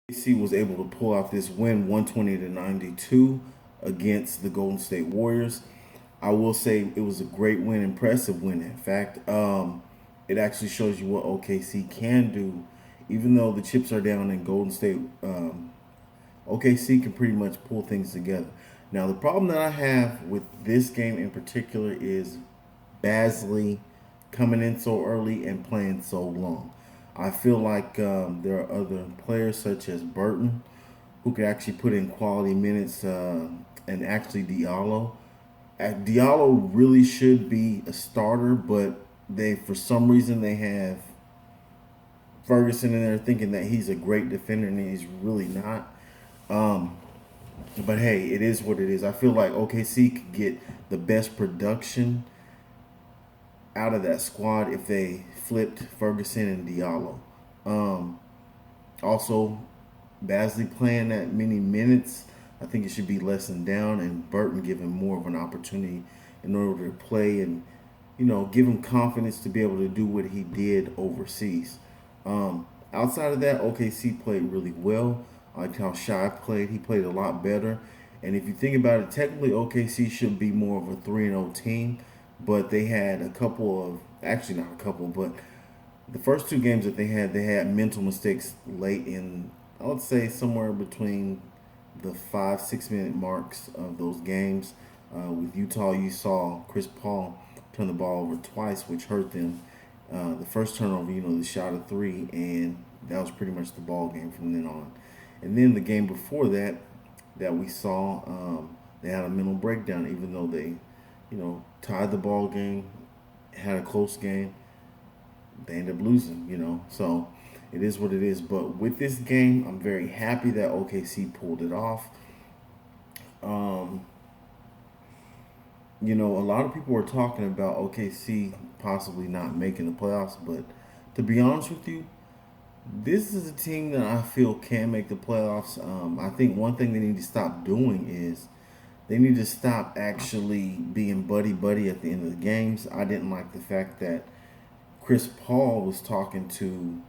OKC was able to pull out this win 120-92 against the Golden State Warriors. I will say it was a great win, impressive win. In fact, it actually shows you what OKC can do. Even though the chips are down in Golden State, OKC can pretty much pull things together. Now, the problem that I have with this game in particular is Basley coming in so early and playing so long. I feel like there are other players such as Burton who could actually put in quality minutes, and actually Diallo. Diallo really should be a starter, but they for some reason they have Ferguson in there thinking that he's a great defender and he's really not. Um, but hey, it is what it is. I feel like OKC could get the best production out of that squad if they flipped Ferguson and Diallo. Um, Also, Basley playing that many minutes, I think it should be lessened down, and Burton given more of an opportunity in order to play and give him confidence to be able to do what he did overseas. Outside of that, OKC played really well. I liked how Shy played. He played a lot better. And if you think about it, technically OKC should be more of a 3-0 team, but they had a couple of, actually not a couple, but the first two games that they had mental mistakes late in, I would say somewhere between the 5-6 minute marks of those games. With Utah, you saw Chris Paul turn the ball over twice, which hurt them. The first turnover, they shot a three, and that was pretty much the ball game from then on. And then the game before that we saw, they had a mental breakdown, even though they, tied the ball game, had a close game. They ended up losing. So it is what it is. But with this game, I'm very happy that OKC pulled it off. Um, a lot of people were talking about OKC possibly not making the playoffs, but to be honest with you, this is a team that I feel can make the playoffs. I think one thing they need to stop doing is they need to stop actually being buddy buddy at the end of the games. I didn't like the fact that Chris Paul was talking to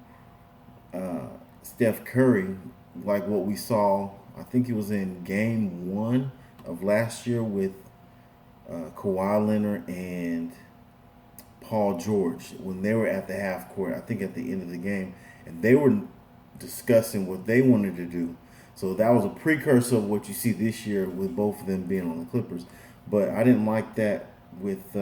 Steph Curry, like what we saw. I think it was in Game One of last year with Kawhi Leonard and Paul George when they were at the half court. I think at the end of the game, and they were discussing what they wanted to do. So that was a precursor of what you see this year with both of them being on the Clippers. But I didn't like that with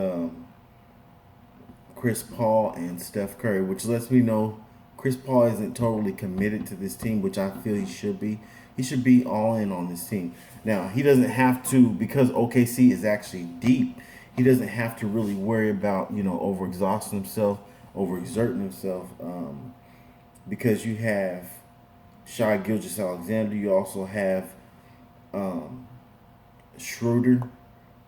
Chris Paul and Steph Curry, which lets me know Chris Paul isn't totally committed to this team, which I feel he should be. He should be all in on this team. Now, he doesn't have to, because OKC is actually deep, he doesn't have to really worry about, overexhausting himself, overexerting himself, because you have Shai Gilgeous-Alexander. You also have um, Schroeder,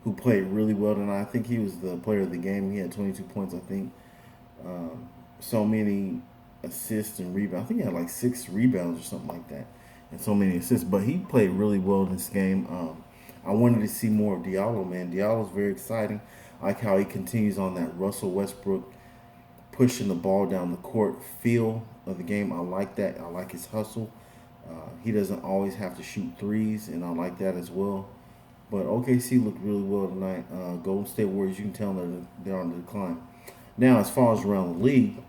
who played really well tonight. I think he was the player of the game. He had 22 points, I think. So many assists and rebounds. I think he had like 6 rebounds or something like that, and so many assists. But he played really well in this game. I wanted to see more of Diallo, man. Diallo's very exciting. I like how he continues on that Russell Westbrook pushing the ball down the court feel of the game. I like that. I like his hustle. He doesn't always have to shoot threes, and I like that as well. But OKC looked really well tonight. Golden State Warriors, you can tell they're on the decline. Now, as far as around the league,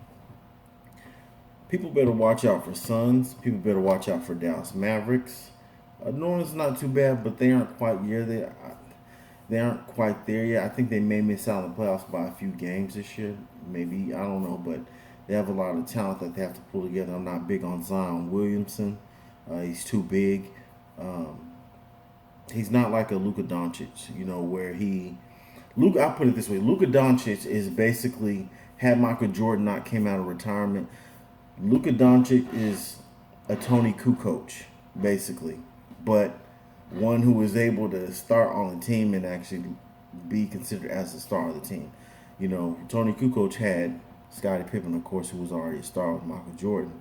people better watch out for Suns. People better watch out for Dallas Mavericks. New Orleans is not too bad, but they aren't quite they aren't quite there yet. I think they may miss out on the playoffs by a few games this year. Maybe, I don't know, but they have a lot of talent that they have to pull together. I'm not big on Zion Williamson. He's too big. Um, he's not like a Luka Doncic, where Luka. I put it this way: Luka Doncic is basically, had Michael Jordan not came out of retirement, Luka Doncic is a Tony Kukoc, basically, but one who was able to start on the team and actually be considered as the star of the team. Tony Kukoc had Scottie Pippen, of course, who was already a star with Michael Jordan.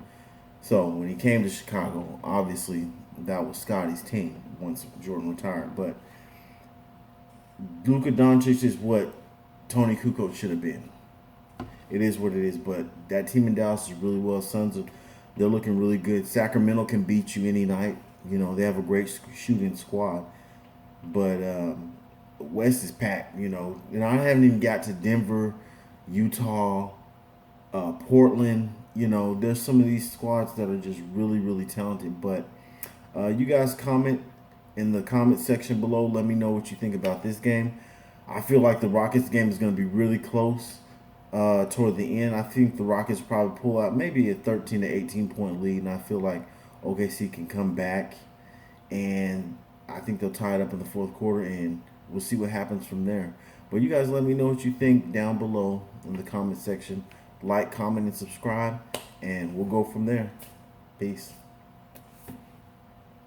So when he came to Chicago, obviously that was Scottie's team once Jordan retired. But Luka Doncic is what Tony Kukoc should have been. It is what it is. But that team in Dallas is really well. Suns They're looking really good. Sacramento can beat you any night. You know, they have a great shooting squad. But West is packed, you know. And I haven't even got to Denver, Utah, Portland. You know, there's some of these squads that are just really, really talented. But you guys comment in the comment section below. Let me know what you think about this game. I feel like the Rockets game is going to be really close toward the end. I think the Rockets probably pull out maybe a 13 to 18 point lead, and I feel like OKC can come back, and I think they'll tie it up in the fourth quarter, and we'll see what happens from there. But you guys let me know what you think down below in the comment section. Like, comment, and subscribe, and we'll go from there. Peace.